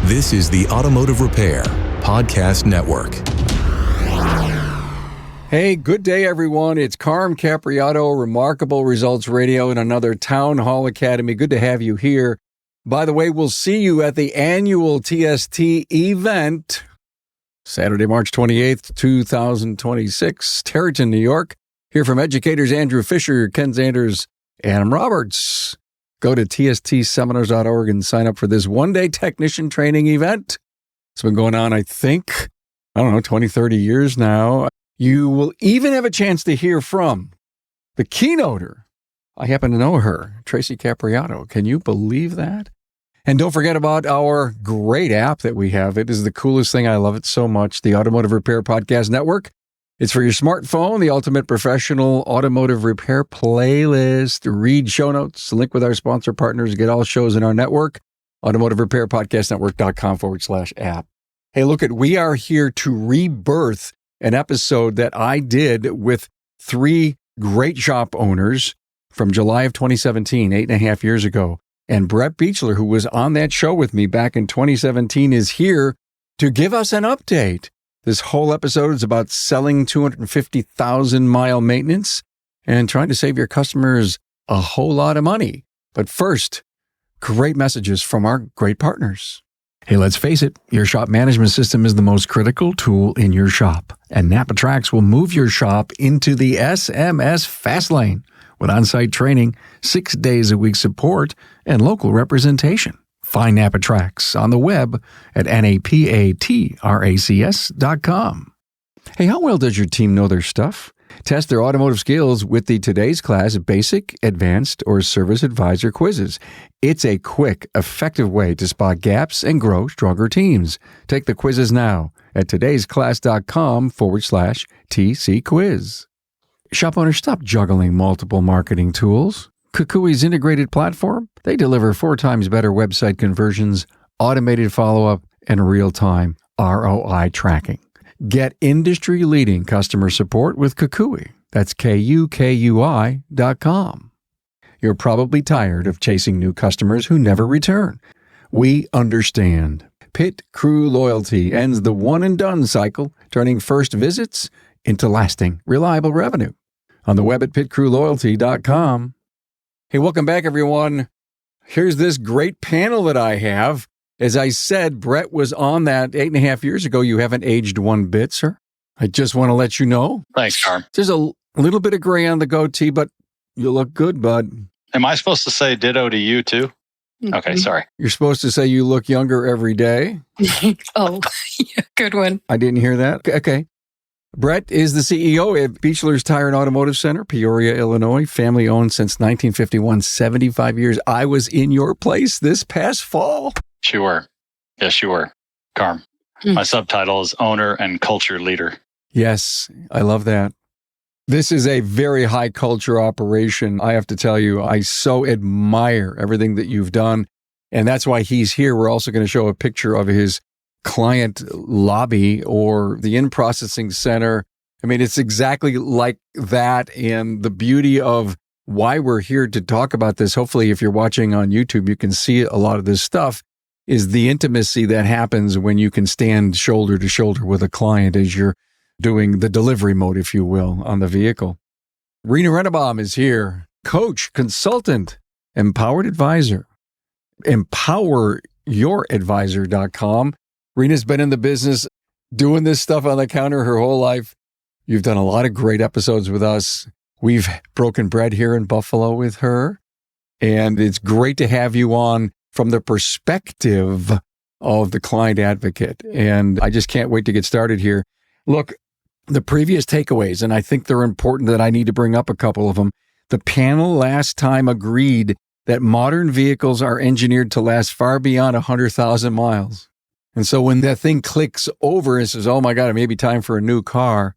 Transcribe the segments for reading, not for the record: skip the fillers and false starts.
This is the Automotive Repair Podcast Network. Hey, good day, everyone. It's Carm Capriato, Remarkable Results Radio, and another Town Hall Academy. Good to have you here. By the way, we'll see you at the annual TST event, Saturday, March 28th, 2026, Tarryton, New York. Hear from educators Andrew Fisher, Ken Zanders, Adam Roberts. Go to tstseminars.org and sign up for this one-day technician training event. It's been going on, 20, 30 years now. You will even have a chance to hear from the keynoter. I happen to know her, Tracy Capriato. Can you believe that? And don't forget about our great app that we have. It is the coolest thing. I love it so much. The Automotive Repair Podcast Network. It's for your smartphone, the ultimate professional automotive repair playlist. Read show notes, link with our sponsor partners, get all shows in our network, automotiverepairpodcastnetwork.com/app. Hey, look, we are here to rebirth an episode that I did with three great shop owners from July of 2017, 8.5 years ago. And Brett Beechler, who was on that show with me back in 2017, is here to give us an update. This whole episode is about selling 250,000-mile maintenance and trying to save your customers a whole lot of money. But first, great messages from our great partners. Hey, let's face it, your shop management system is the most critical tool in your shop. And NAPA Tracks will move your shop into the SMS fast lane with on-site training, 6 days a week support, and local representation. Find NAPA Tracks on the web at napatracks.com. Hey, how well does your team know their stuff? Test their automotive skills with the Today's Class Basic, Advanced, or Service Advisor quizzes. It's a quick, effective way to spot gaps and grow stronger teams. Take the quizzes now at todaysclass.com/TC quiz. Shop owners, stop juggling multiple marketing tools. KUKUI's integrated platform, they deliver 4 times better website conversions, automated follow-up, and real-time ROI tracking. Get industry-leading customer support with KUKUI. That's KUKUI.com. You're probably tired of chasing new customers who never return. We understand. Pit Crew Loyalty ends the one-and-done cycle, turning first visits into lasting, reliable revenue. On the web at pitcrewloyalty.com. Hey, welcome back, everyone. Here's this great panel that I have. As I said, Brett was on that 8.5 years ago. You haven't aged one bit, sir. I just want to let you know. Thanks, Carm. There's a little bit of gray on the goatee, but you look good, bud. Am I supposed to say ditto to you, too? Mm-hmm. Okay, sorry. You're supposed to say you look younger every day. Oh, yeah, good one. I didn't hear that. Okay. Brett is the CEO at Beechler's Tire and Automotive Center, Peoria, Illinois, family-owned since 1951, 75 years. I was in your place this past fall. You were. Yes, you were. Carm. My subtitle is Owner and Culture Leader. Yes, I love that. This is a very high culture operation. I have to tell you, I so admire everything that you've done. And that's why he's here. We're also going to show a picture of his client lobby or the in-processing center. I mean, it's exactly like that. And the beauty of why we're here to talk about this, hopefully if you're watching on YouTube, you can see a lot of this stuff, is the intimacy that happens when you can stand shoulder to shoulder with a client as you're doing the delivery mode, if you will, on the vehicle. Rena Rennebaum is here, coach, consultant, empowered advisor, empoweryouradvisor.com. Rena's been in the business doing this stuff on the counter her whole life. You've done a lot of great episodes with us. We've broken bread here in Buffalo with her. And it's great to have you on from the perspective of the client advocate. And I just can't wait to get started here. Look, the previous takeaways, and I think they're important that I need to bring up a couple of them. The panel last time agreed that modern vehicles are engineered to last far beyond 100,000 miles. And so when that thing clicks over and says, oh my God, it may be time for a new car,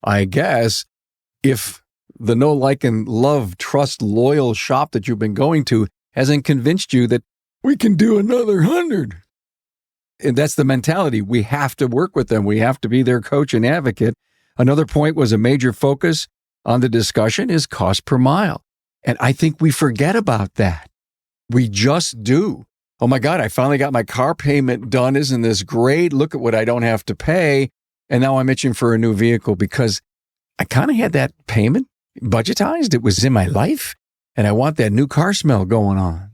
I guess if the know, like, and love, trust, loyal shop that you've been going to hasn't convinced you that we can do another 100. And that's the mentality. We have to work with them. We have to be their coach and advocate. Another point was a major focus on the discussion is cost per mile. And I think we forget about that. We just do. oh my God, I finally got my car payment done. Isn't this great? Look at what I don't have to pay. And now I'm itching for a new vehicle because I kind of had that payment budgetized. It was in my life and I want that new car smell going on.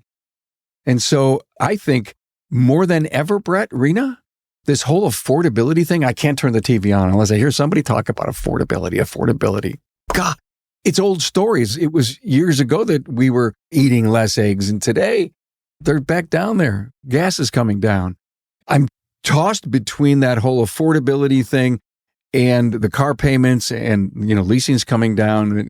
And so I think more than ever, Brett, Rena, this whole affordability thing, I can't turn the TV on unless I hear somebody talk about affordability. God, it's old stories. It was years ago that we were eating less eggs, and today they're back down there. Gas is coming down. I'm tossed between that whole affordability thing and the car payments and, leasing's coming down.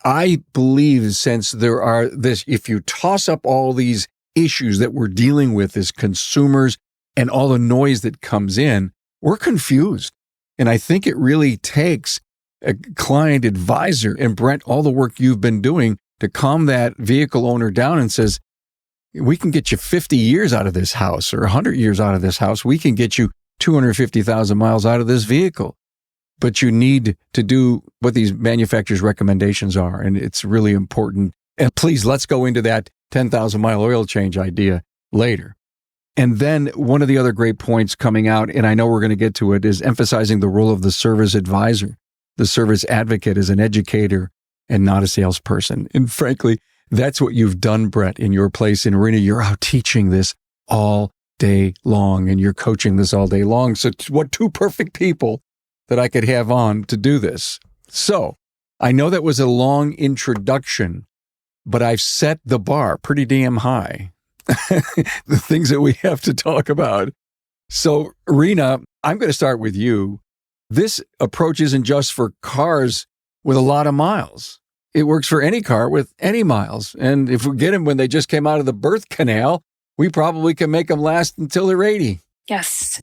I believe since if you toss up all these issues that we're dealing with as consumers and all the noise that comes in, we're confused. And I think it really takes a client advisor, and Brent, all the work you've been doing to calm that vehicle owner down and says, we can get you 50 years out of this house or 100 years out of this house. We can get you 250,000 miles out of this vehicle. But you need to do what these manufacturers' recommendations are. And it's really important. And please, let's go into that 10,000 mile oil change idea later. And then one of the other great points coming out, and I know we're going to get to it, is emphasizing the role of the service advisor, the service advocate as an educator and not a salesperson. And frankly, that's what you've done, Brett, in your place in Arena. You're out teaching this all day long and you're coaching this all day long. So what two perfect people that I could have on to do this. So I know that was a long introduction, but I've set the bar pretty damn high. The things that we have to talk about. So, Rena, I'm going to start with you. This approach isn't just for cars with a lot of miles. It works for any car with any miles. And if we get them when they just came out of the birth canal, we probably can make them last until they're 80. Yes.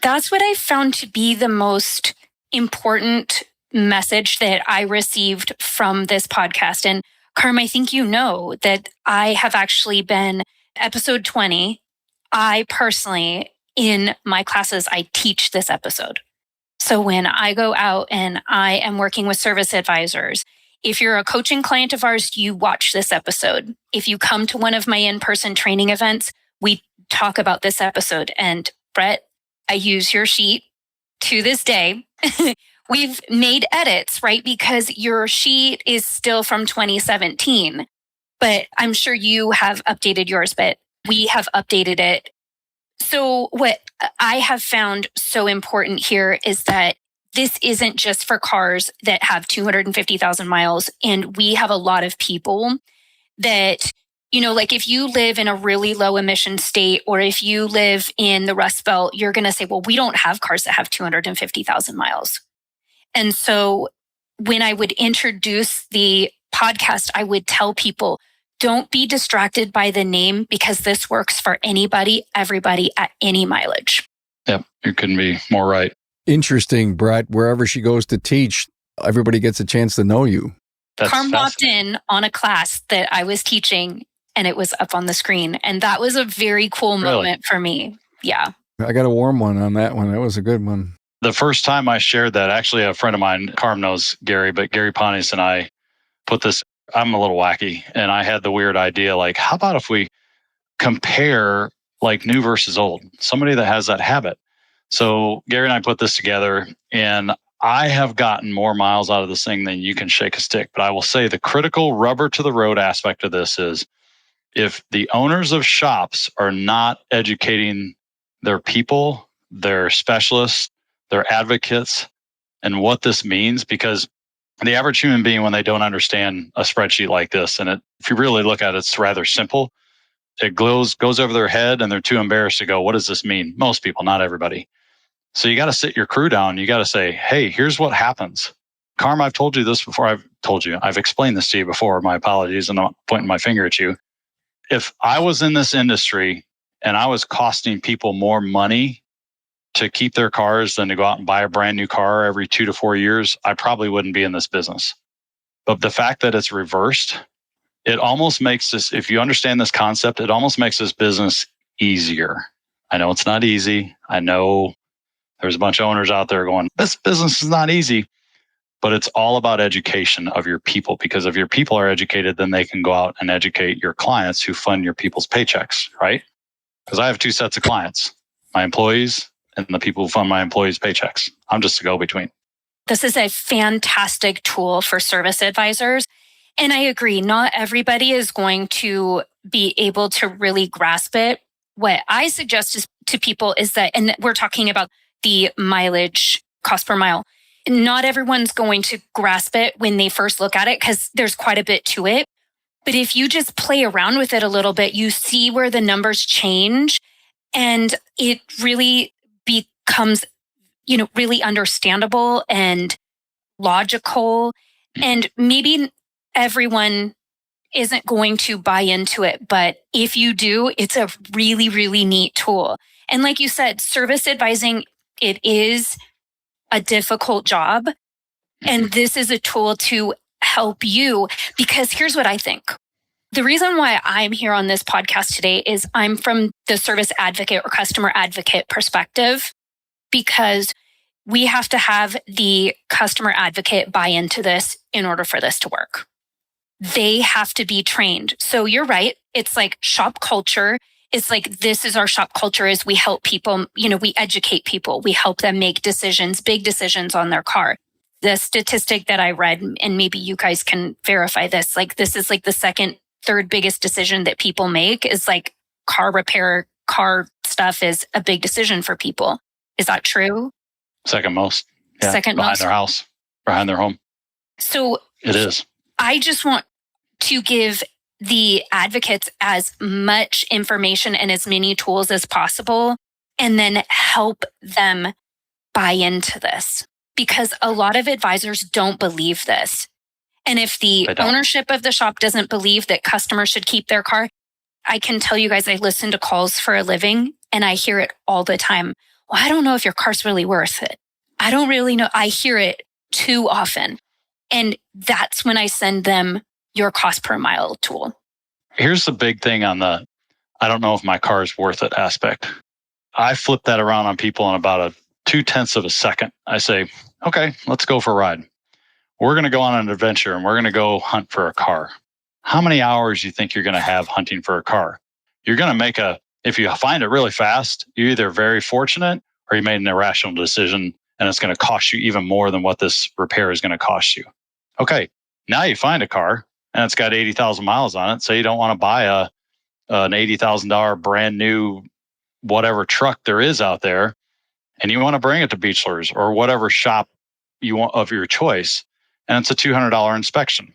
That's what I found to be the most important message that I received from this podcast. And Carm, I think you know that I have actually been episode 20. I personally, in my classes, I teach this episode. So when I go out and I am working with service advisors, if you're a coaching client of ours, you watch this episode. If you come to one of my in-person training events, we talk about this episode. And Brett, I use your sheet to this day. We've made edits, right? Because your sheet is still from 2017, but I'm sure you have updated yours, but we have updated it. So what I have found so important here is that this isn't just for cars that have 250,000 miles. And we have a lot of people that, like if you live in a really low emission state, or if you live in the Rust Belt, you're going to say, well, we don't have cars that have 250,000 miles. And so when I would introduce the podcast, I would tell people, don't be distracted by the name because this works for anybody, everybody at any mileage. Yep, you couldn't be more right. Interesting, Brett. Wherever she goes to teach, everybody gets a chance to know you. Carm walked in on a class that I was teaching and it was up on the screen. And that was a very cool moment for me. Yeah. I got a warm one on that one. That was a good one. The first time I shared that, actually a friend of mine, Carm knows Gary, but Gary Pontius and I put this, I'm a little wacky, and I had the weird idea, like, how about if we compare like new versus old? Somebody that has that habit. So Gary and I put this together, and I have gotten more miles out of this thing than you can shake a stick. But I will say the critical rubber to the road aspect of this is if the owners of shops are not educating their people, their specialists, their advocates, and what this means, because the average human being, when they don't understand a spreadsheet like this, and if you really look at it, it's rather simple. It goes over their head and they're too embarrassed to go, what does this mean? Most people, not everybody. So you got to sit your crew down. You got to say, hey, here's what happens. Carm, I've told you this before. I've explained this to you before. My apologies. And I'm pointing my finger at you. If I was in this industry and I was costing people more money to keep their cars than to go out and buy a brand new car every 2 to 4 years, I probably wouldn't be in this business. But the fact that it's reversed, it almost makes this, if you understand this concept, it almost makes this business easier. I know it's not easy. I know there's a bunch of owners out there going, this business is not easy, but it's all about education of your people, because if your people are educated, then they can go out and educate your clients who fund your people's paychecks, right? Because I have two sets of clients, my employees and the people who fund my employees' paychecks. I'm just a go-between. This is a fantastic tool for service advisors. And I agree, not everybody is going to be able to really grasp it. What I suggest to people is that, and we're talking about the mileage, cost per mile. Not everyone's going to grasp it when they first look at it because there's quite a bit to it. But if you just play around with it a little bit, you see where the numbers change and it really becomes, really understandable and logical. And maybe everyone isn't going to buy into it, but if you do, it's a really, really neat tool. And like you said, service advising, it is a difficult job. And this is a tool to help you, because here's what I think. The reason why I'm here on this podcast today is I'm from the service advocate or customer advocate perspective, because we have to have the customer advocate buy into this in order for this to work. They have to be trained. So you're right. It's like shop culture. It's like, this is our shop culture, is we help people, we educate people. We help them make decisions, big decisions on their car. The statistic that I read, and maybe you guys can verify this, like this is like the second, third biggest decision that people make is like car repair, car stuff is a big decision for people. Is that true? Second most. Yeah, second behind most. Their house, behind their home. So it is. I just want to give the advocates as much information and as many tools as possible, and then help them buy into this, because a lot of advisors don't believe this. And if the ownership of the shop doesn't believe that customers should keep their car, I can tell you guys, I listen to calls for a living and I hear it all the time. Well, I don't know if your car's really worth it. I don't really know. I hear it too often. And that's when I send them your cost per mile tool. Here's the big thing on the, I don't know if my car is worth it aspect. I flip that around on people in about a 0.2 of a second. I say, okay, let's go for a ride. We're going to go on an adventure and we're going to go hunt for a car. How many hours do you think you're going to have hunting for a car? You're going to if you find it really fast, you're either very fortunate or you made an irrational decision and it's going to cost you even more than what this repair is going to cost you. Okay, now you find a car and it's got 80,000 miles on it. So you don't want to buy an $80,000 brand new whatever truck there is out there, and you want to bring it to Beechlers or whatever shop you want of your choice, and it's a $200 inspection.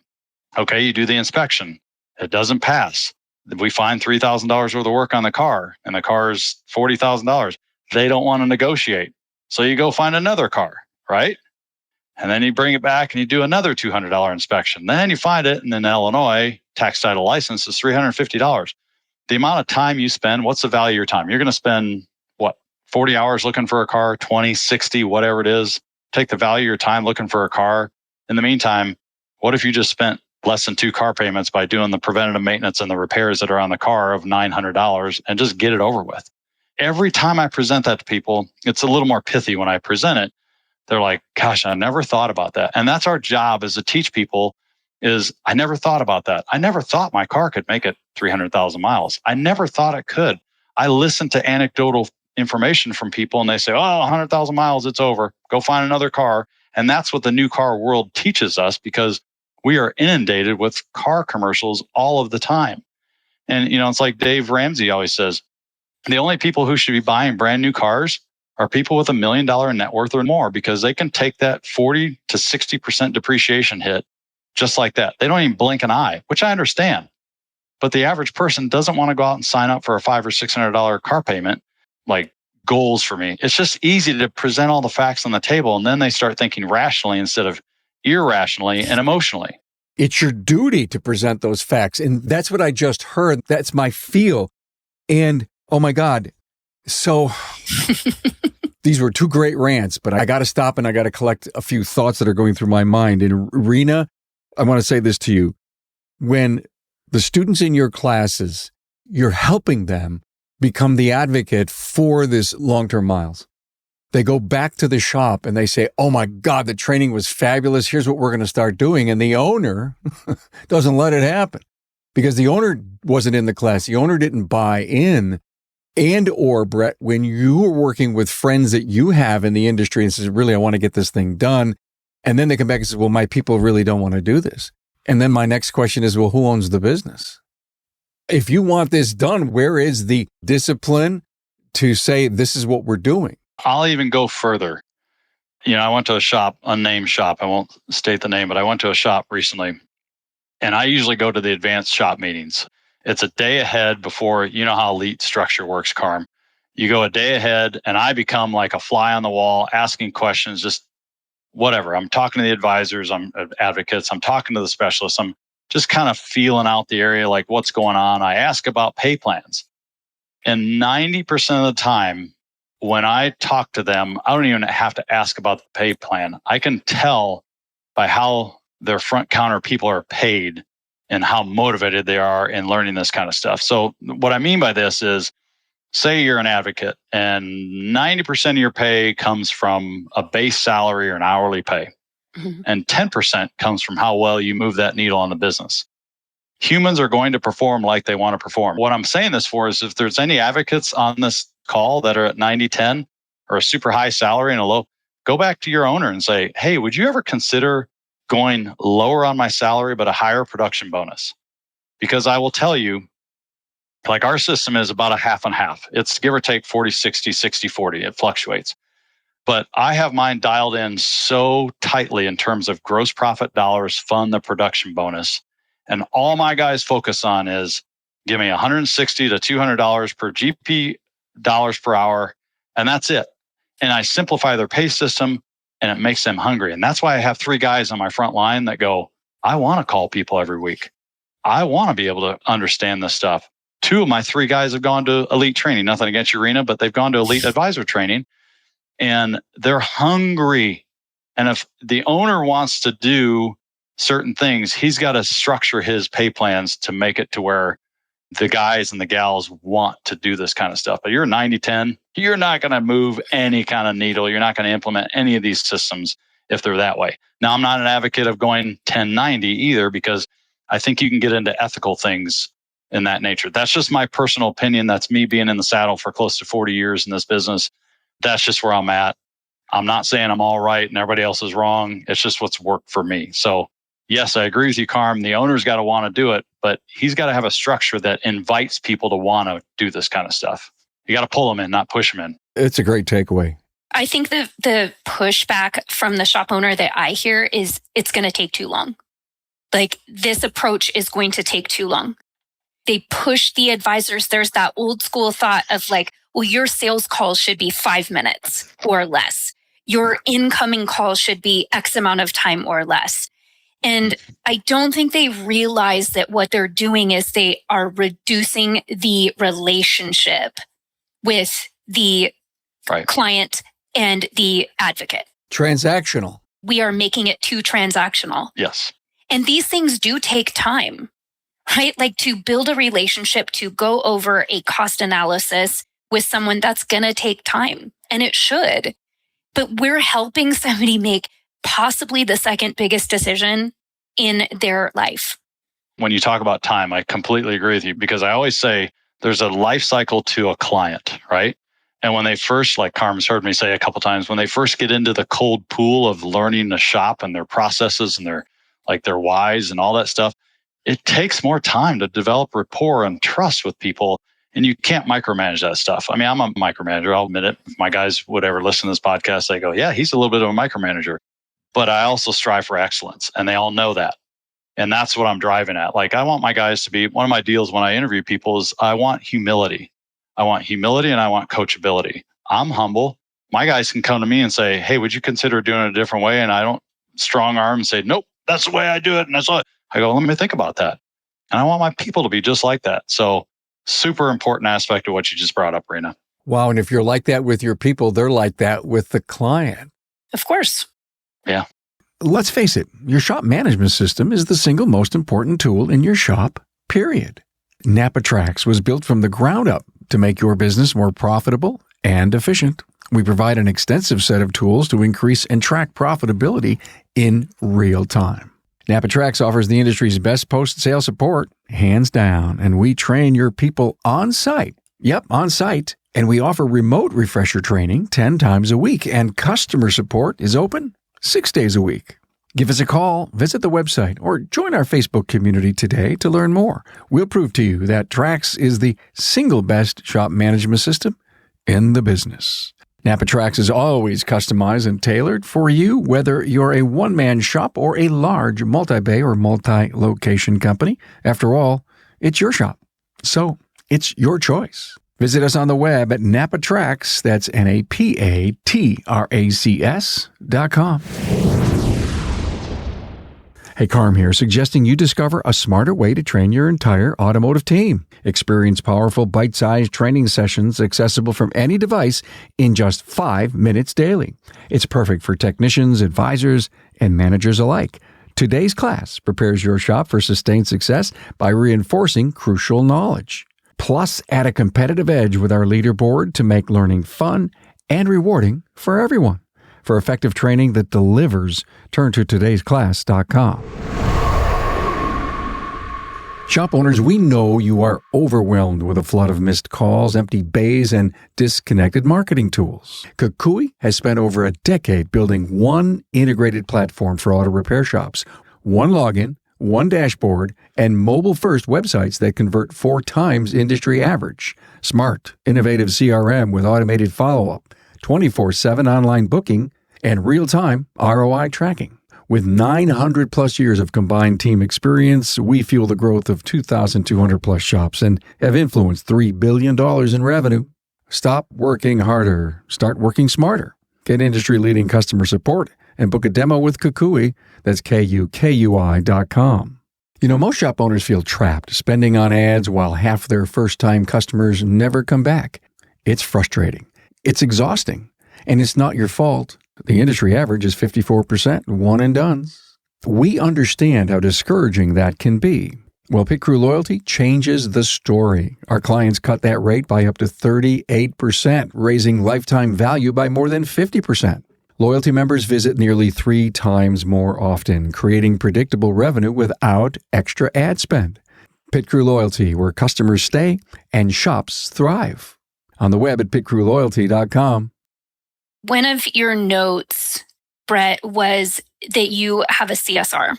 Okay, you do the inspection. It doesn't pass. We find $3,000 worth of work on the car, and the car is $40,000. They don't want to negotiate. So you go find another car, right? And then you bring it back and you do another $200 inspection. Then you find it, and in Illinois, tax title license is $350. The amount of time you spend, what's the value of your time? You're going to spend, 40 hours looking for a car, 20, 60, whatever it is. Take the value of your time looking for a car. In the meantime, what if you just spent less than 2 car payments by doing the preventative maintenance and the repairs that are on the car of $900 and just get it over with? Every time I present that to people, it's a little more pithy when I present it. They're like, gosh, I never thought about that. And that's our job is to teach people is I never thought about that. I never thought my car could make it 300,000 miles. I never thought it could. I listened to anecdotal information from people and they say, 100,000 miles, it's over. Go find another car. And that's what the new car world teaches us, because we are inundated with car commercials all of the time. And, it's like Dave Ramsey always says, the only people who should be buying brand new cars are people with $1 million net worth or more, because they can take that 40 to 60% depreciation hit just like that. They don't even blink an eye, which I understand. But the average person doesn't want to go out and sign up for a $500 or $600 car payment, like goals for me. It's just easy to present all the facts on the table, and then they start thinking rationally instead of irrationally and emotionally. It's your duty to present those facts. And that's what I just heard. That's my feel. And oh my God. So these were 2 great rants, but I got to stop and I got to collect a few thoughts that are going through my mind. And Rena, I want to say this to you. When the students in your classes, you're helping them become the advocate for this long-term miles. They go back to the shop and they say, oh my God, the training was fabulous. Here's what we're going to start doing. And the owner doesn't let it happen because the owner wasn't in the class. The owner didn't buy in And or, Brett, when you are working with friends that you have in the industry and says, really, I want to get this thing done. And then they come back and say, well, my people really don't want to do this. And then my next question is, well, who owns the business? If you want this done, where is the discipline to say, this is what we're doing? I'll even go further. I went to a shop, unnamed shop. I won't state the name, but I went to a shop recently. And I usually go to the advanced shop meetings. It's a day ahead before, you know how elite structure works, Carm. You go a day ahead and I become like a fly on the wall, asking questions, just whatever. I'm talking to the advisors, I'm advocates, I'm talking to the specialists. I'm just kind of feeling out the area, like what's going on. I ask about pay plans. And 90% of the time, when I talk to them, I don't even have to ask about the pay plan. I can tell by how their front counter people are paid and how motivated they are in learning this kind of stuff. So what I mean by this is, say you're an advocate and 90% of your pay comes from a base salary or an hourly pay. Mm-hmm. And 10% comes from how well you move that needle on the business. Humans are going to perform like they want to perform. What I'm saying this for is if there's any advocates on this call that are at 90-10 or a super high salary and a low, go back to your owner and say, hey, would you ever consider going lower on my salary, but a higher production bonus? Because I will tell you, like our system is about a half and half. It's give or take 40, 60, 60, 40. It fluctuates. But I have mine dialed in so tightly in terms of gross profit dollars fund the production bonus. And all my guys focus on is give me $160 to $200 per GP dollars per hour. And that's it. And I simplify their pay system and it makes them hungry. And that's why I have 3 guys on my front line that go, I want to call people every week. I want to be able to understand this stuff. 2 of my 3 guys have gone to elite training. Nothing against you, Rena, but they've gone to elite advisor training and they're hungry. And if the owner wants to do certain things, he's got to structure his pay plans to make it to where the guys and the gals want to do this kind of stuff. But you're 90-10, you're not going to move any kind of needle. You're not going to implement any of these systems if they're that way. Now, I'm not an advocate of going 10-90 either, because I think you can get into ethical things in that nature. That's just my personal opinion. That's me being in the saddle for close to 40 years in this business. That's just where I'm at. I'm not saying I'm all right and everybody else is wrong. It's just what's worked for me. So yes, I agree with you, Carm. The owner's got to want to do it, but he's got to have a structure that invites people to want to do this kind of stuff. You got to pull them in, not push them in. It's a great takeaway. I think the pushback from the shop owner that I hear is it's going to take too long. Like this approach is going to take too long. They push the advisors. There's that old school thought of like, well, your sales calls should be 5 minutes or less. Your incoming calls should be X amount of time or less. And I don't think they realize that what they're doing is they are reducing the relationship with the client and the advocate. Transactional. We are making it too transactional. Yes. And these things do take time, right? Like to build a relationship, to go over a cost analysis with someone, that's going to take time, and it should. But we're helping somebody make possibly the second biggest decision in their life. When you talk about time, I completely agree with you, because I always say there's a life cycle to a client, right? And when they first, like Carm's heard me say a couple times, when they first get into the cold pool of learning the shop and their processes and their whys and all that stuff, it takes more time to develop rapport and trust with people. And you can't micromanage that stuff. I mean, I'm a micromanager. I'll admit it. If my guys would ever listen to this podcast, they go, yeah, he's a little bit of a micromanager. But I also strive for excellence. And they all know that. And that's what I'm driving at. Like, I want my guys to be, one of my deals when I interview people is I want humility. I want humility and I want coachability. I'm humble. My guys can come to me and say, hey, would you consider doing it a different way? And I don't strong arm and say, nope, that's the way I do it. And that's all. I go, let me think about that. And I want my people to be just like that. So super important aspect of what you just brought up, Rena. Wow. And if you're like that with your people, they're like that with the client. Of course. Yeah. Let's face it, your shop management system is the single most important tool in your shop, period. NAPA Trax was built from the ground up to make your business more profitable and efficient. We provide an extensive set of tools to increase and track profitability in real time. NAPA Trax offers the industry's best post-sale support, hands down, and we train your people on site Yep, on site. And we offer remote refresher training 10 times a week, and customer support is open 6 days a week. Give us a call, visit the website, or join our Facebook community today to learn more. We'll prove to you that Trax is the single best shop management system in the business. NAPA Trax is always customized and tailored for you, whether you're a one-man shop or a large multi-bay or multi-location company. After all, it's your shop, so it's your choice. Visit us on the web at NAPATRAX, that's NAPATRACS.com. Hey, Carm here, suggesting you discover a smarter way to train your entire automotive team. Experience powerful, bite-sized training sessions accessible from any device in just 5 minutes daily. It's perfect for technicians, advisors, and managers alike. Today's class prepares your shop for sustained success by reinforcing crucial knowledge. Plus, add a competitive edge with our leaderboard to make learning fun and rewarding for everyone. For effective training that delivers, turn to todaysclass.com. Shop owners, we know you are overwhelmed with a flood of missed calls, empty bays, and disconnected marketing tools. KUKUI has spent over a decade building one integrated platform for auto repair shops, one login, one dashboard, and mobile-first websites that convert 4 times industry average. Smart, innovative CRM with automated follow-up, 24/7 online booking, and real-time ROI tracking. With 900-plus years of combined team experience, we fuel the growth of 2,200-plus shops and have influenced $3 billion in revenue. Stop working harder. Start working smarter. Get industry-leading customer support and book a demo with KUKUI. That's KUKUI.com. You know, most shop owners feel trapped spending on ads while half their first-time customers never come back. It's frustrating. It's exhausting. And it's not your fault. The industry average is 54% one and dones. We understand how discouraging that can be. Well, Pit Crew Loyalty changes the story. Our clients cut that rate by up to 38%, raising lifetime value by more than 50%. Loyalty members visit nearly 3 times more often, creating predictable revenue without extra ad spend. Pit Crew Loyalty, where customers stay and shops thrive. On the web at pitcrewloyalty.com. One of your notes, Brett, was that you have a CSR.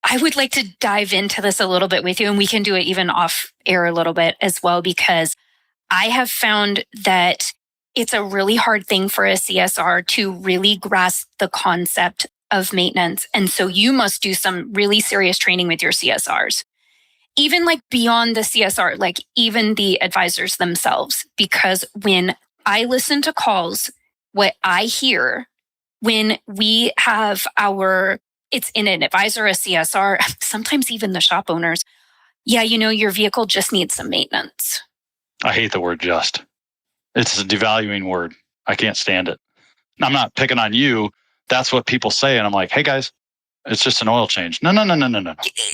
I would like to dive into this a little bit with you, and we can do it even off air a little bit as well, because I have found that it's a really hard thing for a CSR to really grasp the concept of maintenance. And so you must do some really serious training with your CSRs, even like beyond the CSR, like even the advisors themselves, because when I listen to calls, what I hear when we have it's in an advisor, a CSR, sometimes even the shop owners, yeah, you know, your vehicle just needs some maintenance. I hate the word just. It's a devaluing word. I can't stand it. I'm not picking on you. That's what people say. And I'm like, hey guys, it's just an oil change. No.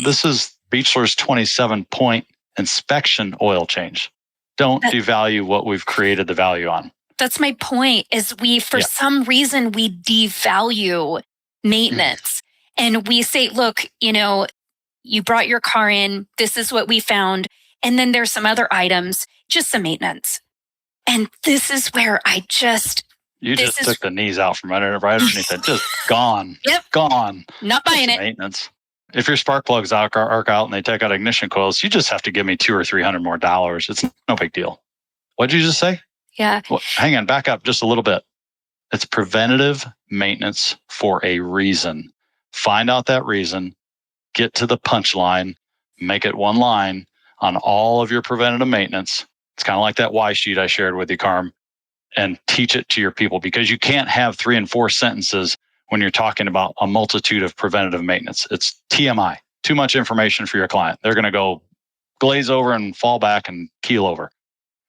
This is Beechler's 27-point inspection oil change. Don't devalue what we've created the value on. That's my point, is some reason, we devalue maintenance. And we say, look, you know, you brought your car in, this is what we found. And then there's some other items, just some maintenance. And this is where you just took the knees out from right underneath it. Just gone. Yep. Gone. Not buying it. Maintenance. If your spark plugs arc out and they take out ignition coils, you just have to give me $200 or $300 more. It's no big deal. What did you just say? Yeah. Well, hang on, back up just a little bit. It's preventative maintenance for a reason. Find out that reason, get to the punchline, make it one line on all of your preventative maintenance. It's kind of like that why sheet I shared with you, Carm, and teach it to your people, because you can't have 3 and 4 sentences when you're talking about a multitude of preventative maintenance. It's TMI, too much information for your client. They're going to go glaze over and fall back and keel over.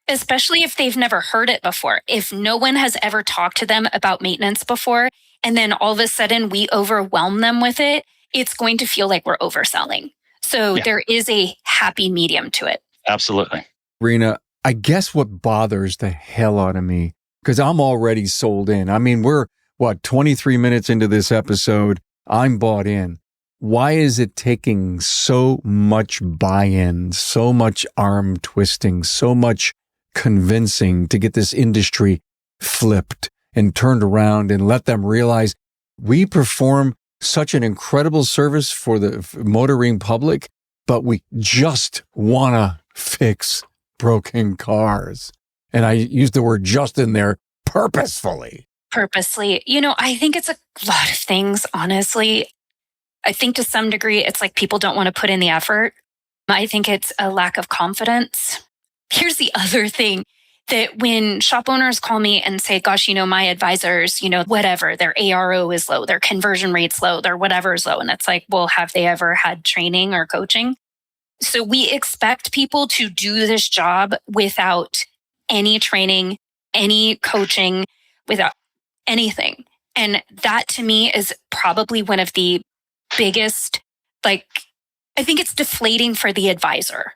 Especially if they've never heard it before. If no one has ever talked to them about maintenance before, and then all of a sudden we overwhelm them with it, it's going to feel like we're overselling. So there is a happy medium to it. Absolutely. Rena, I guess what bothers the hell out of me, because I'm already sold in. I mean, we're, 23 minutes into this episode. I'm bought in. Why is it taking so much buy-in, so much arm twisting, so much convincing to get this industry flipped and turned around and let them realize we perform such an incredible service for the motoring public, but we just want to fix broken cars. And I used the word just in there purposefully. Purposely. I think it's a lot of things, honestly. I think to some degree, it's like people don't want to put in the effort. I think it's a lack of confidence. Here's the other thing, that when shop owners call me and say, gosh, my advisors, whatever, their ARO is low, their conversion rate's low, their whatever is low. And it's like, well, have they ever had training or coaching? So we expect people to do this job without any training, any coaching, without anything. And that to me is probably one of the biggest, I think it's deflating for the advisor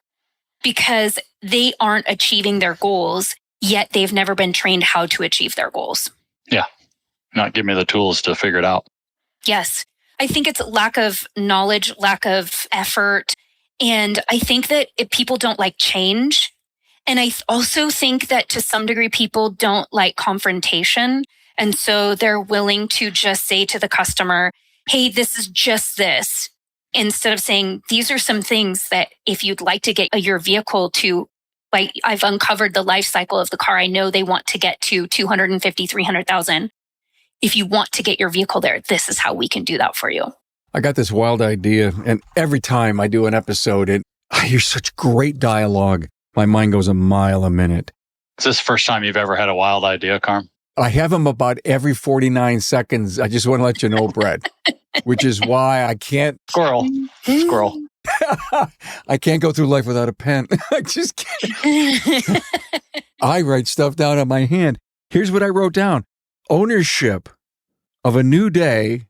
because they aren't achieving their goals, yet they've never been trained how to achieve their goals. Yeah. Not give me the tools to figure it out. Yes. I think it's lack of knowledge, lack of effort. And I think that people don't like change. And I also think that to some degree, people don't like confrontation. And so they're willing to just say to the customer, hey, this is just this, instead of saying, these are some things that if you'd like to get your vehicle to, I've uncovered the life cycle of the car. I know they want to get to 250, 300,000. If you want to get your vehicle there, this is how we can do that for you. I got this wild idea, and every time I do an episode, I hear such great dialogue. My mind goes a mile a minute. Is this the first time you've ever had a wild idea, Carm? I have them about every 49 seconds. I just want to let you know, Brett, which is why I can't. Squirrel. I can't go through life without a pen. I just can't. I write stuff down on my hand. Here's what I wrote down. Ownership of a new day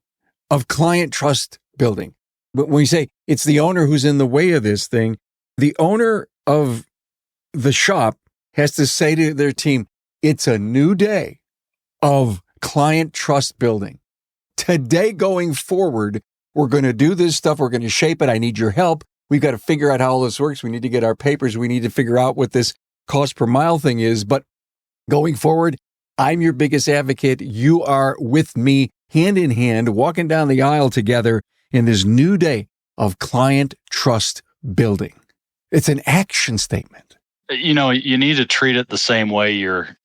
of client trust building. But when you say it's the owner who's in the way of this thing, the owner of the shop has to say to their team, it's a new day of client trust building. Today going forward, we're going to do this stuff. We're going to shape it. I need your help. We've got to figure out how all this works. We need to get our papers. We need to figure out what this cost per mile thing is. But going forward, I'm your biggest advocate. You are with me hand in hand, walking down the aisle together in this new day of client trust building. It's an action statement. You need to treat it the same way you're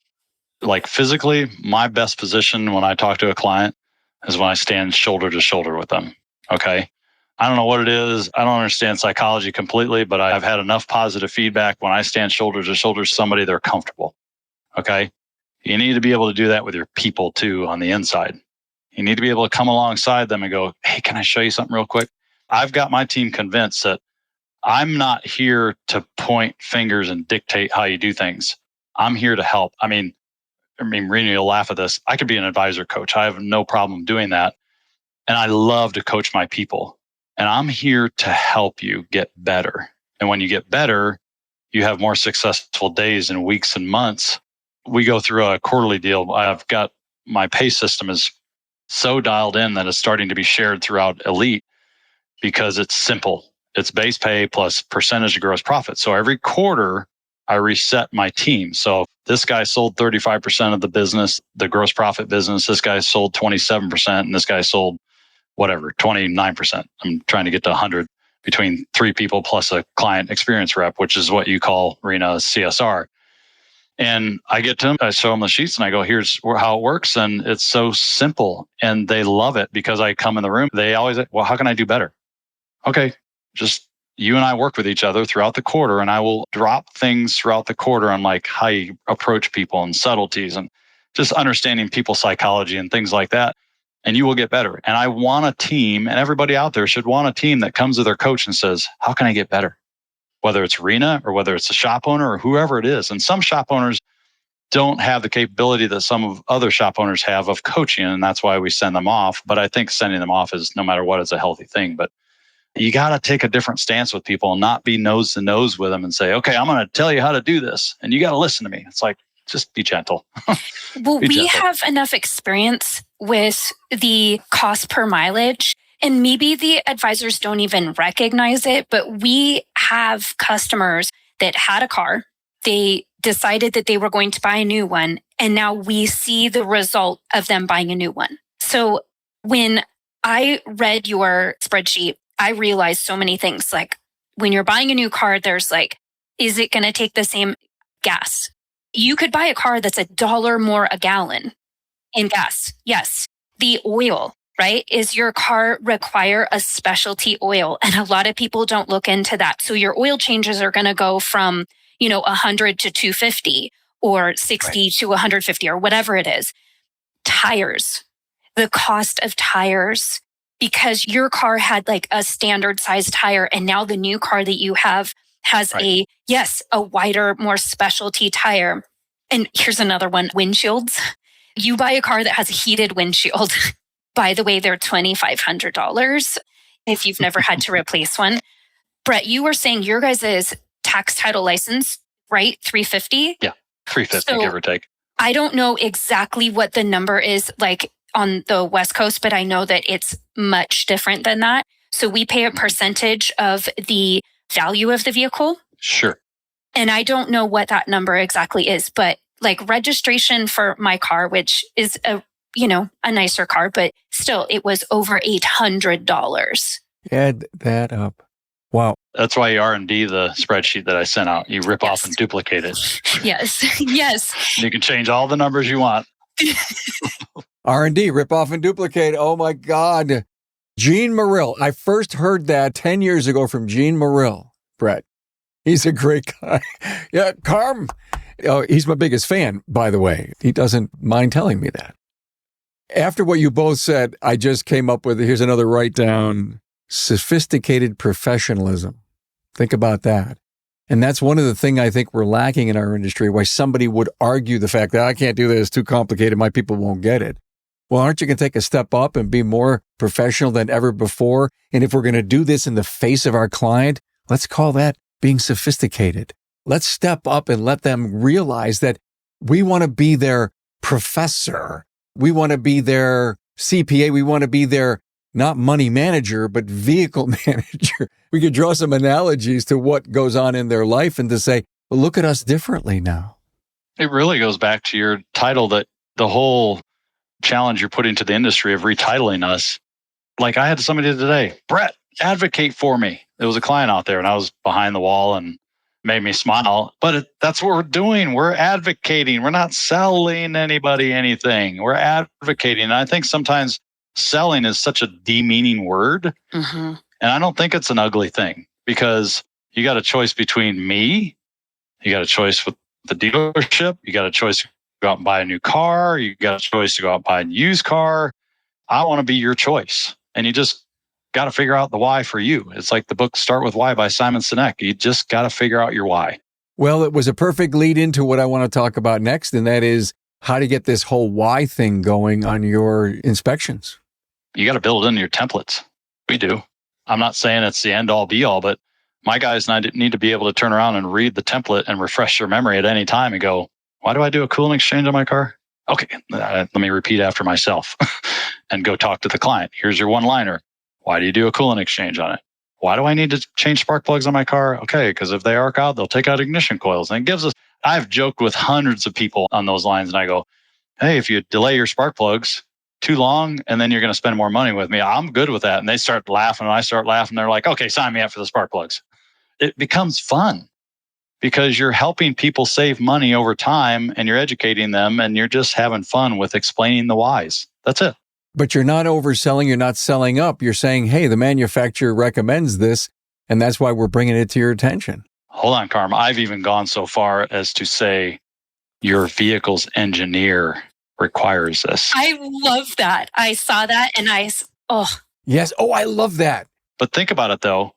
physically. My best position when I talk to a client is when I stand shoulder to shoulder with them. Okay. I don't know what it is. I don't understand psychology completely, but I've had enough positive feedback when I stand shoulder to shoulder with somebody, they're comfortable. Okay. You need to be able to do that with your people too on the inside. You need to be able to come alongside them and go, hey, can I show you something real quick? I've got my team convinced that I'm not here to point fingers and dictate how you do things. I'm here to help. I mean, Rena, you'll laugh at this. I could be an advisor coach. I have no problem doing that. And I love to coach my people. And I'm here to help you get better. And when you get better, you have more successful days and weeks and months. We go through a quarterly deal. I've got my pay system is so dialed in that it's starting to be shared throughout Elite because it's simple. It's base pay plus percentage of gross profit. So every quarter, I reset my team. So if this guy sold 35% of the business, the gross profit business. This guy sold 27%, and this guy sold 29%. I'm trying to get to 100 between three people plus a client experience rep, which is what you call, Rena, CSR. And I get to them, I show them the sheets, and I go, here's how it works. And it's so simple. And they love it because I come in the room. They always say, well, how can I do better? Okay, just you and I work with each other throughout the quarter, and I will drop things throughout the quarter on how you approach people and subtleties and just understanding people's psychology and things like that. And you will get better. And I want a team, and everybody out there should want a team that comes to their coach and says, how can I get better? Whether it's Rena or whether it's a shop owner or whoever it is. And some shop owners don't have the capability that some of other shop owners have of coaching. And that's why we send them off. But I think sending them off is, no matter what, it's a healthy thing. But you got to take a different stance with people and not be nose to nose with them and say, okay, I'm going to tell you how to do this. And you got to listen to me. It's like, just be gentle. Well, we have enough experience with the cost per mileage, and maybe the advisors don't even recognize it, but we have customers that had a car. They decided that they were going to buy a new one. And now we see the result of them buying a new one. So when I read your spreadsheet, I realized so many things. Like when you're buying a new car, there's like, is it going to take the same gas? You could buy a car that's $1 more a gallon in gas. Yes. The oil, right? Is your car require a specialty oil? And a lot of people don't look into that. So your oil changes are going to go from, 100 to 250 or 60 to 150 or whatever it is. Tires, the cost of tires, because your car had like a standard size tire. And now the new car that you have has a wider, more specialty tire. And here's another one, windshields. You buy a car that has a heated windshield. By the way, they're $2,500 if you've never had to replace one. Brett, you were saying your guys' tax title license, right? $350? Yeah, $350, so, give or take. I don't know exactly what the number is like on the West Coast, but I know that it's much different than that. So we pay a percentage of the value of the vehicle. Sure. And I don't know what that number exactly is, but like registration for my car, which is a nicer car, but still it was over $800. Add that up. Wow. That's why you R&D the spreadsheet that I sent out. You rip off and duplicate it. Yes. Yes. You can change all the numbers you want. R&D, rip off and duplicate. Oh my God. Gene Murrill. I first heard that 10 years ago from Gene Murrill, Brett. He's a great guy. Yeah, Carm. Oh, he's my biggest fan, by the way. He doesn't mind telling me that. After what you both said, I just came up with, here's another write down, sophisticated professionalism. Think about that. And that's one of the things I think we're lacking in our industry, why somebody would argue the fact that I can't do this, it's too complicated, my people won't get it. Well, aren't you going to take a step up and be more professional than ever before? And if we're going to do this in the face of our client, let's call that being sophisticated. Let's step up and let them realize that we want to be their professor. We want to be their CPA. We want to be their not money manager, but vehicle manager. We could draw some analogies to what goes on in their life and to say, well, look at us differently now. It really goes back to your title, that the whole challenge you're putting to the industry of retitling us. Like I had somebody today, Brett, advocate for me. There was a client out there and I was behind the wall and made me smile. But that's what we're doing. We're advocating. We're not selling anybody anything. We're advocating. And I think sometimes selling is such a demeaning word. Mm-hmm. And I don't think it's an ugly thing, because you got a choice between me, you got a choice with the dealership, you got a choice to go out and buy a new car, you got a choice to go out and buy a used car. I want to be your choice. And you just got to figure out the why for you. It's like the book Start With Why by Simon Sinek. You just got to figure out your why. Well, it was a perfect lead into what I want to talk about next, and that is how to get this whole why thing going on your inspections. You got to build it into your templates. We do. I'm not saying it's the end all be all, but my guys and I need to be able to turn around and read the template and refresh their memory at any time and go, why do I do a coolant exchange on my car? Okay, let me repeat after myself and go talk to the client. Here's your one-liner. Why do you do a coolant exchange on it? Why do I need to change spark plugs on my car? Okay, because if they arc out, they'll take out ignition coils. And it gives us, I've joked with hundreds of people on those lines and I go, hey, if you delay your spark plugs too long and then you're going to spend more money with me, I'm good with that. And they start laughing and I start laughing. They're like, okay, sign me up for the spark plugs. It becomes fun because you're helping people save money over time and you're educating them and you're just having fun with explaining the whys. That's it. But you're not overselling, you're not selling up. You're saying, hey, the manufacturer recommends this, and that's why we're bringing it to your attention. Hold on, Carm. I've even gone so far as to say your vehicle's engineer requires this. I love that. I saw that and Yes. Oh, I love that. But think about it, though.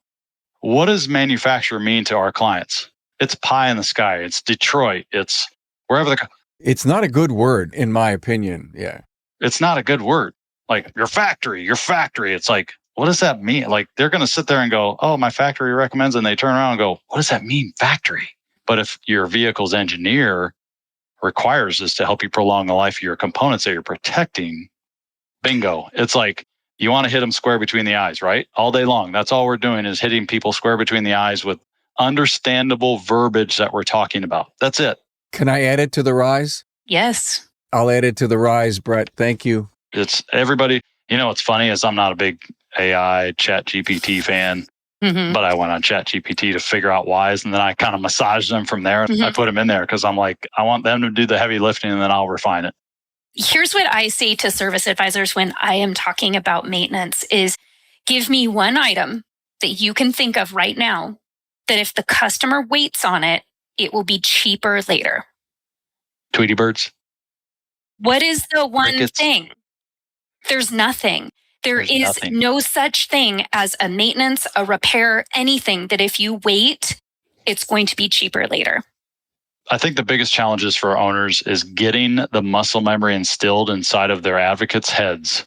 What does manufacturer mean to our clients? It's pie in the sky. It's Detroit. It's wherever It's not a good word, in my opinion. Yeah. It's not a good word. Like your factory. It's like, what does that mean? Like they're going to sit there and go, oh, my factory recommends, and they turn around and go, what does that mean, factory? But if your vehicle's engineer requires this to help you prolong the life of your components that you're protecting, bingo. It's like you want to hit them square between the eyes, right? All day long. That's all we're doing is hitting people square between the eyes with understandable verbiage that we're talking about. That's it. Can I add it to the rise? Yes. I'll add it to the rise, Brett. Thank you. It's everybody. What's funny is I'm not a big AI chat GPT fan, but I went on chat GPT to figure out whys. And then I kind of massaged them from there. I put them in there because I'm like, I want them to do the heavy lifting and then I'll refine it. Here's what I say to service advisors when I am talking about maintenance is give me one item that you can think of right now that if the customer waits on it, it will be cheaper later. Tweety birds. What is the one Crickets. thing? There's nothing. There's nothing. No such thing as a maintenance, a repair, anything that if you wait, it's going to be cheaper later. I think the biggest challenges for owners is getting the muscle memory instilled inside of their advocates' heads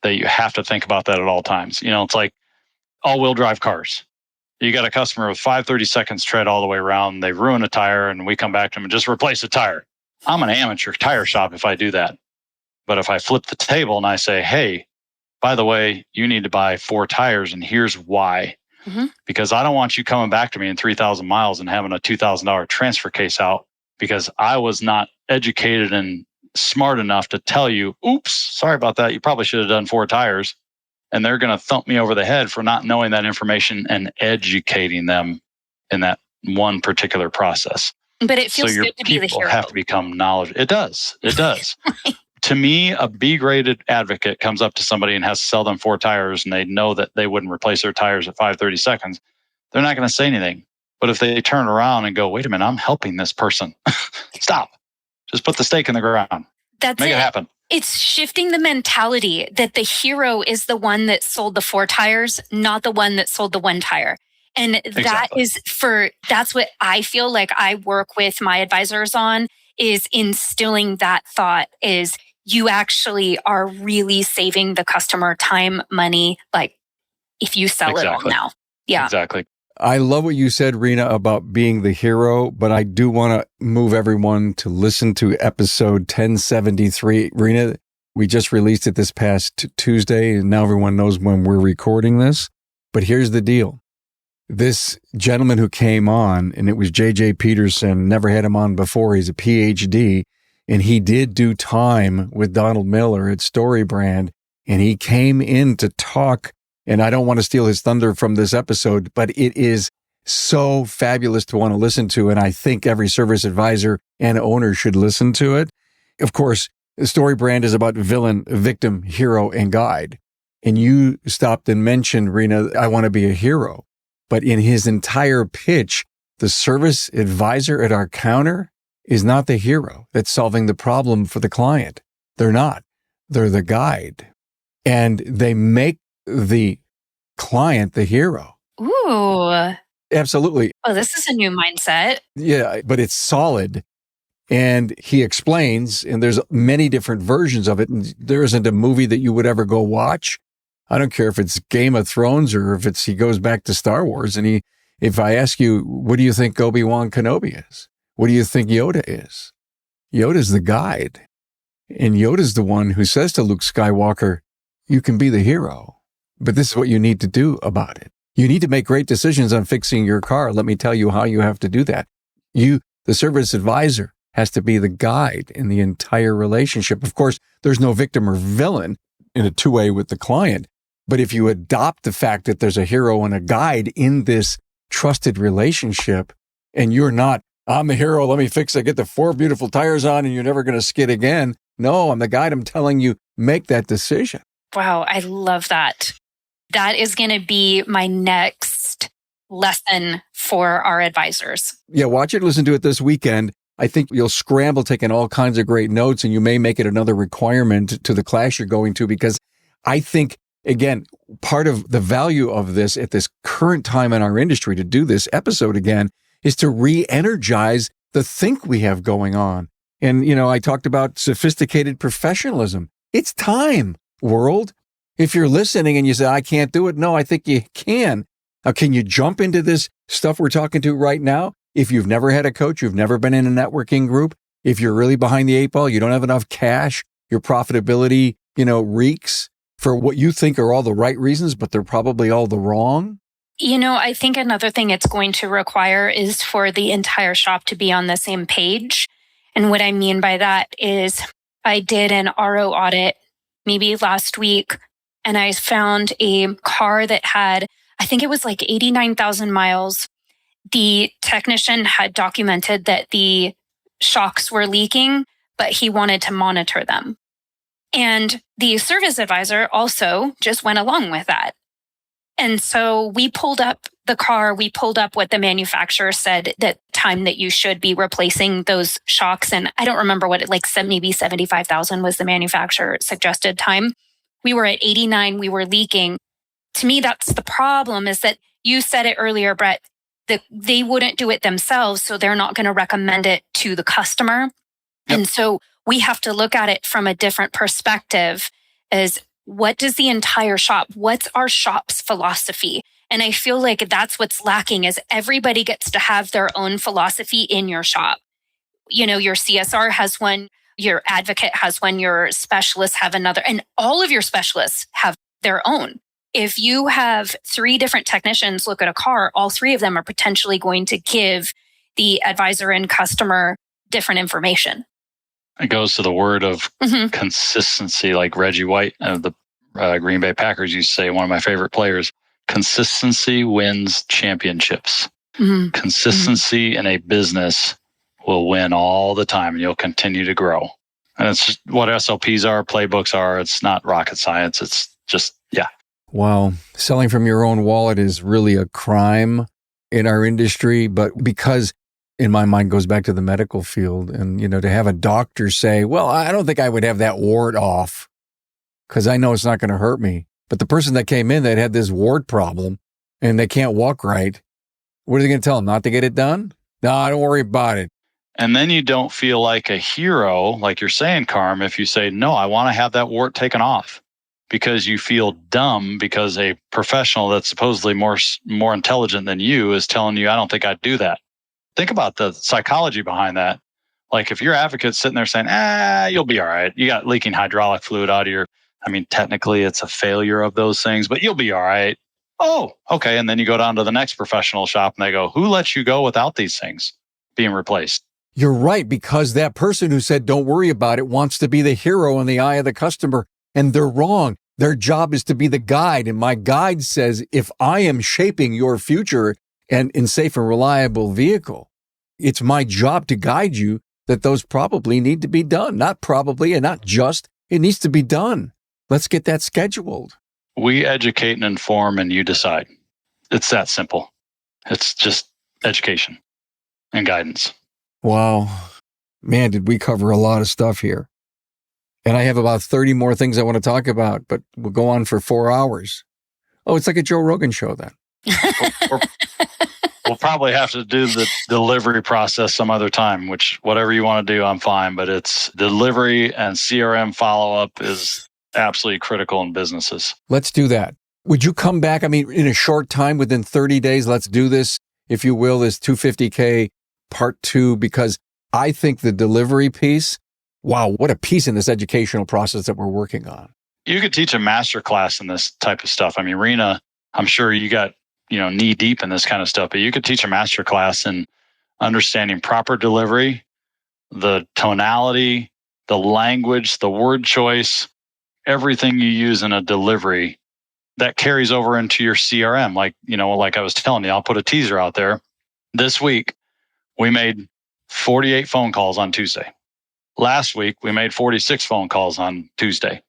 that you have to think about that at all times. It's like all-wheel drive cars. You got a customer with 5 seconds tread all the way around. They ruin a tire and we come back to them and just replace the tire. I'm an amateur tire shop if I do that. But if I flip the table and I say, hey, by the way, you need to buy 4 tires and here's why. Because I don't want you coming back to me in 3,000 miles and having a $2,000 transfer case out because I was not educated and smart enough to tell you, oops, sorry about that. You probably should have done 4 tires. And they're going to thump me over the head for not knowing that information and educating them in that one particular process. But it feels so good to be the hero. People have to become knowledgeable. It does. Right. To me, a B-graded advocate comes up to somebody and has to sell them 4 tires and they know that they wouldn't replace their tires at 5:30 seconds. They're not going to say anything. But if they turn around and go, wait a minute, I'm helping this person. Stop. Just put the stake in the ground. Make it happen. It's shifting the mentality that the hero is the one that sold the 4 tires, not the one that sold the 1 tire. And that's what I feel like I work with my advisors on is instilling that thought is you actually are really saving the customer time, money, like if you sell it all now. Yeah. Exactly. I love what you said, Rena, about being the hero, but I do want to move everyone to listen to episode 1073. Rena, we just released it this past Tuesday, and now everyone knows when we're recording this. But here's the deal. This gentleman who came on, and it was J.J. Peterson, never had him on before. He's a PhD, and he did do time with Donald Miller at StoryBrand, and he came in to talk. And I don't want to steal his thunder from this episode, but it is so fabulous to want to listen to. And I think every service advisor and owner should listen to it. Of course, the StoryBrand is about villain, victim, hero, and guide. And you stopped and mentioned, Rena, I want to be a hero. But in his entire pitch, the service advisor at our counter is not the hero that's solving the problem for the client. They're not. They're the guide. And they make the client the hero. Ooh. Absolutely. Oh, this is a new mindset. Yeah, but it's solid. And he explains, and there's many different versions of it. And there isn't a movie that you would ever go watch. I don't care if it's Game of Thrones or if he goes back to Star Wars. And if I ask you, what do you think Obi-Wan Kenobi is? What do you think Yoda is? Yoda's the guide. And Yoda's the one who says to Luke Skywalker, you can be the hero, but this is what you need to do about it. You need to make great decisions on fixing your car. Let me tell you how you have to do that. You, the service advisor, has to be the guide in the entire relationship. Of course, there's no victim or villain in a two-way with the client. But if you adopt the fact that there's a hero and a guide in this trusted relationship, and you're not, I'm the hero, let me fix it, get the 4 beautiful tires on, and you're never going to skid again. No, I'm the guide. I'm telling you, make that decision. Wow, I love that. That is going to be my next lesson for our advisors. Yeah, watch it, listen to it this weekend. I think you'll scramble taking all kinds of great notes, and you may make it another requirement to the class you're going to, because I think, again, part of the value of this at this current time in our industry to do this episode again is to re-energize the think we have going on. And, I talked about sophisticated professionalism. It's time, world. If you're listening and you say, I can't do it, no, I think you can. Now, can you jump into this stuff we're talking to right now? If you've never had a coach, you've never been in a networking group, if you're really behind the 8 ball, you don't have enough cash, your profitability, reeks for what you think are all the right reasons, but they're probably all the wrong. I think another thing it's going to require is for the entire shop to be on the same page. And what I mean by that is I did an RO audit maybe last week, and I found a car that had, I think it was like 89,000 miles. The technician had documented that the shocks were leaking, but he wanted to monitor them. And the service advisor also just went along with that. And so we pulled up the car, we pulled up what the manufacturer said that time that you should be replacing those shocks. And I don't remember what it like maybe 75,000 was the manufacturer suggested time. We were at 89, we were leaking. To me, that's the problem, is that you said it earlier, Brett, that they wouldn't do it themselves. So they're not going to recommend it to the customer. Yep. And so we have to look at it from a different perspective as what does the entire shop, what's our shop's philosophy? And I feel like that's what's lacking is everybody gets to have their own philosophy in your shop. You know, your CSR has one, your advocate has one, your specialists have another, and all of your specialists have their own. If you have 3 different technicians look at a car, all 3 of them are potentially going to give the advisor and customer different information. It goes to the word of consistency, like Reggie White of the Green Bay Packers used to say, one of my favorite players, consistency wins championships. Consistency in a business will win all the time, and you'll continue to grow. And it's what SOPs are, playbooks are. It's not rocket science. It's just, yeah. Wow. Selling from your own wallet is really a crime in our industry, but because in my mind goes back to the medical field and, you know, to have a doctor say, well, I don't think I would have that wart off because I know it's not going to hurt me. But the person that came in that had this wart problem and they can't walk right, what are they going to tell them? Not to get it done? No, don't worry about it. And then you don't feel like a hero, like you're saying, Carm, if you say, no, I want to have that wart taken off, because you feel dumb because a professional that's supposedly more intelligent than you is telling you, I don't think I'd do that. Think about the psychology behind that. Like if your advocate's sitting there saying, you'll be all right. You got leaking hydraulic fluid out of technically it's a failure of those things, but you'll be all right. Oh, okay. And then you go down to the next professional shop and they go, who lets you go without these things being replaced? You're right, because that person who said, don't worry about it, wants to be the hero in the eye of the customer. And they're wrong. Their job is to be the guide. And my guide says, if I am shaping your future and in safe and reliable vehicle, it's my job to guide you that those probably need to be done. Not probably and not just, it needs to be done. Let's get that scheduled. We educate and inform and you decide. It's that simple. It's just education and guidance. Wow. Man, did we cover a lot of stuff here. And I have about 30 more things I want to talk about, but we'll go on for 4 hours. Oh, it's like a Joe Rogan show then. We'll probably have to do the delivery process some other time, which whatever you want to do, I'm fine. But it's delivery and CRM follow-up is absolutely critical in businesses. Let's do that. Would you come back? I mean, in a short time, within 30 days, let's do this, if you will, this 250K part 2, because I think the delivery piece, wow, what a piece in this educational process that we're working on. You could teach a master class in this type of stuff. I mean, Rena, I'm sure you got, knee deep in this kind of stuff, but you could teach a master class in understanding proper delivery, the tonality, the language, the word choice, everything you use in a delivery that carries over into your CRM. Like I was telling you, I'll put a teaser out there. This week, we made 48 phone calls on Tuesday. Last week, we made 46 phone calls on Tuesday.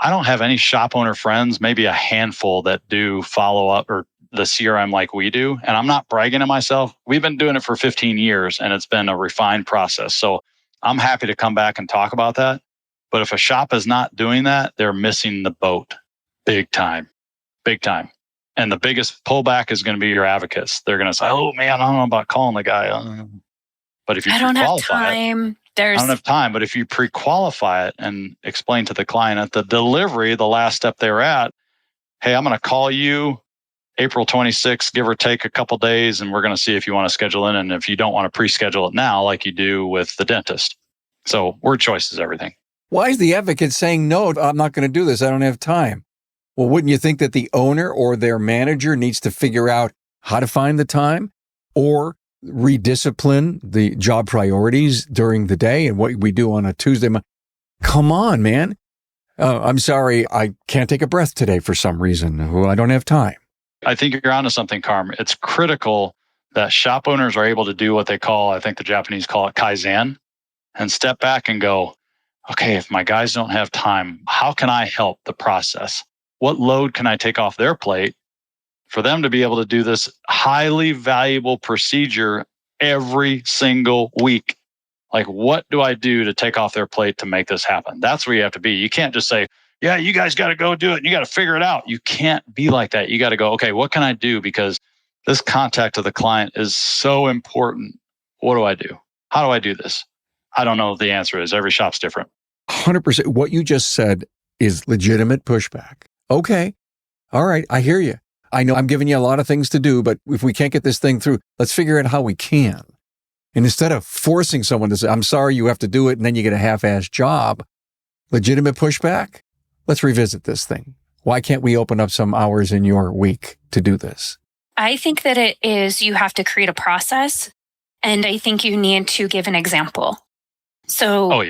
I don't have any shop owner friends, maybe a handful that do follow up or the CRM like we do. And I'm not bragging to myself. We've been doing it for 15 years and it's been a refined process. So I'm happy to come back and talk about that. But if a shop is not doing that, they're missing the boat big time, big time. And the biggest pullback is going to be your advocates. They're going to say, oh man, I don't know about calling the guy. But if you I don't have time. I don't have time. But if you pre-qualify it and explain to the client at the delivery, the last step they were at, hey, I'm going to call you April 26th, give or take a couple days, and we're going to see if you want to schedule in. And if you don't want to pre-schedule it now, like you do with the dentist. So word choice is everything. Why is the advocate saying, no, I'm not going to do this. I don't have time. Well, wouldn't you think that the owner or their manager needs to figure out how to find the time? Or rediscipline the job priorities during the day and what we do on a Tuesday. Come on, man. I'm sorry, I can't take a breath today for some reason. Well, I don't have time. I think you're onto something, Carm. It's critical that shop owners are able to do what they call, I think the Japanese call it Kaizen, and step back and go, okay, if my guys don't have time, how can I help the process? What load can I take off their plate for them to be able to do this highly valuable procedure every single week? Like, what do I do to take off their plate to make this happen? That's where you have to be. You can't just say, yeah, you guys got to go do it. And you got to figure it out. You can't be like that. You got to go, okay, what can I do? Because this contact to the client is so important. What do I do? How do I do this? I don't know what the answer is. Every shop's different. 100%. What you just said is legitimate pushback. Okay. All right. I hear you. I know I'm giving you a lot of things to do, but if we can't get this thing through, let's figure out how we can. And instead of forcing someone to say, I'm sorry, you have to do it, and then you get a half-assed job, legitimate pushback, let's revisit this thing. Why can't we open up some hours in your week to do this? I think that it is, you have to create a process, and I think you need to give an example. So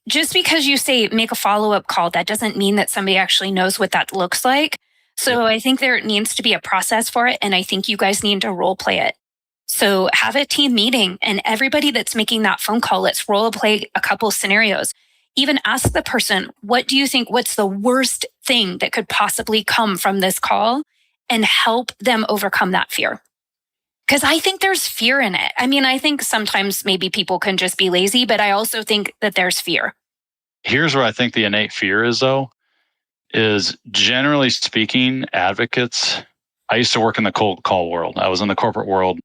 just because you say make a follow-up call, that doesn't mean that somebody actually knows what that looks like. So I think there needs to be a process for it, and I think you guys need to role play it. So have a team meeting, and everybody that's making that phone call, let's role play a couple scenarios. Even ask the person, what do you think, what's the worst thing that could possibly come from this call, and help them overcome that fear. Because I think there's fear in it. I mean, I think sometimes maybe people can just be lazy, but I also think that there's fear. Here's where I think the innate fear is, though, is generally speaking, advocates. I used to work in the cold call world. I was in the corporate world,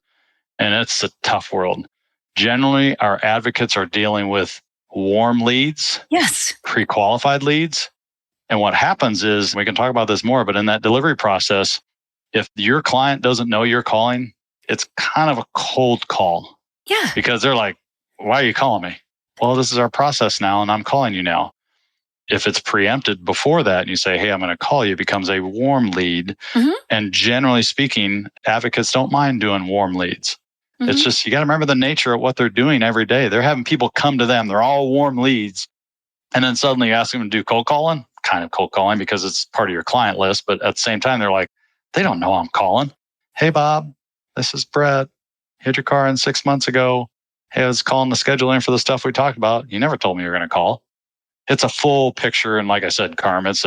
and it's a tough world. Generally, our advocates are dealing with warm leads, yes, pre-qualified leads. And what happens is, we can talk about this more, but in that delivery process, if your client doesn't know you're calling, it's kind of a cold call. Yeah. Because they're like, why are you calling me? Well, this is our process now, and I'm calling you now. If it's preempted before that and you say, hey, I'm going to call you, it becomes a warm lead. Mm-hmm. And generally speaking, advocates don't mind doing warm leads. Mm-hmm. It's just, you got to remember the nature of what they're doing every day. They're having people come to them. They're all warm leads. And then suddenly you ask them to do cold calling, kind of cold calling because it's part of your client list. But at the same time, they're like, they don't know I'm calling. Hey, Bob, this is Brett. Hit your car in 6 months ago. Hey, I was calling the scheduling for the stuff we talked about. You never told me you were going to call. It's a full picture. And like I said, Carm, it's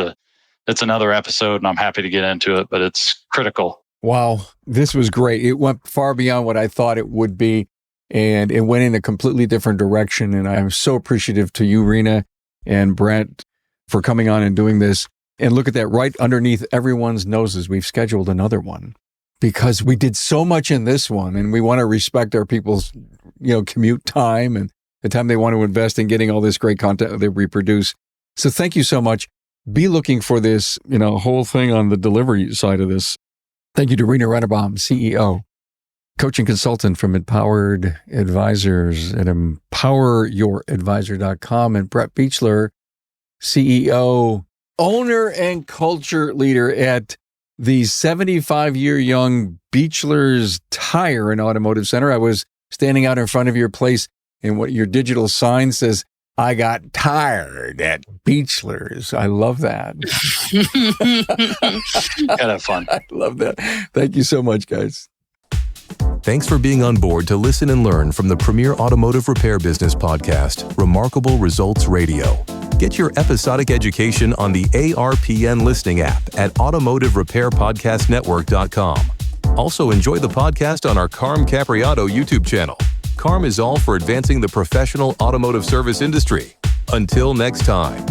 another episode and I'm happy to get into it, but it's critical. Wow. This was great. It went far beyond what I thought it would be. And it went in a completely different direction. And I'm so appreciative to you, Rena and Brent, for coming on and doing this. And look at that, right underneath everyone's noses, we've scheduled another one because we did so much in this one and we want to respect our people's, commute time and the time they want to invest in getting all this great content that we produce. So thank you so much. Be looking for this, whole thing on the delivery side of this. Thank you to Rena Rennebaum, CEO, coaching consultant from Empowered Advisors at empoweryouradvisor.com, and Brett Beechler, CEO, owner and culture leader at the 75-year young Beechler's Tire and Automotive Center. I was standing out in front of your place, and what your digital sign says, I got tired at Beechler's. I love that. Kind of fun. I love that. Thank you so much, guys. Thanks for being on board to listen and learn from the premier automotive repair business podcast, Remarkable Results Radio. Get your episodic education on the ARPN listening app at automotiverepairpodcastnetwork.com. Also enjoy the podcast on our Carm Capriato YouTube channel. Carm is all for advancing the professional automotive service industry. Until next time.